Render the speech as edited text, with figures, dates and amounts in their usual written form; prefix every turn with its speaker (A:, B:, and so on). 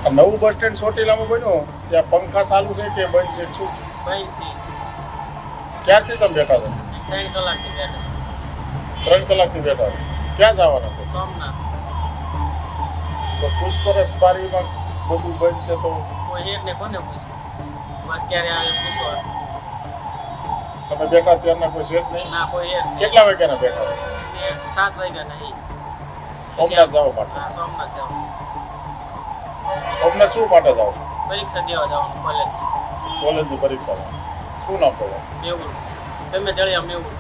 A: આ નવું bus stand ચોટીલામાં બન્યું ત્યાં પંખા ચાલુ છે કે બંધ છે શું
B: ભાઈ છે
A: ક્યારથી તમે બેઠા છો
B: 3 કલાકથી બેઠા
A: 3 કલાકથી બેઠા છો ક્યાં જવાના છો
B: સોમનાથ
A: તો પુષ્પરસ બારીમાં બધું બંધ છે તો
B: કોઈ એક ને કોને પૂછ્યું બસ ક્યારે આવે પૂછવા
A: તમે બેઠા ત્યારના કોઈ છે જ નહીં
B: ના કોઈ એક નહીં.
A: કેટલા વાગ્યાના બેઠા છો
B: ને 7 વાગ્યા નહીં
A: સોમનાથ જવા માટે
B: હા સોમનાથ જવાનું
A: સોમનાથ શું માટે જાઓ
B: પરીક્ષા દેવા જવાનું કોલેજ
A: કોલેજની પરીક્ષામાં શું નામ તમારું
B: મેવું તમે જળિયા મેવું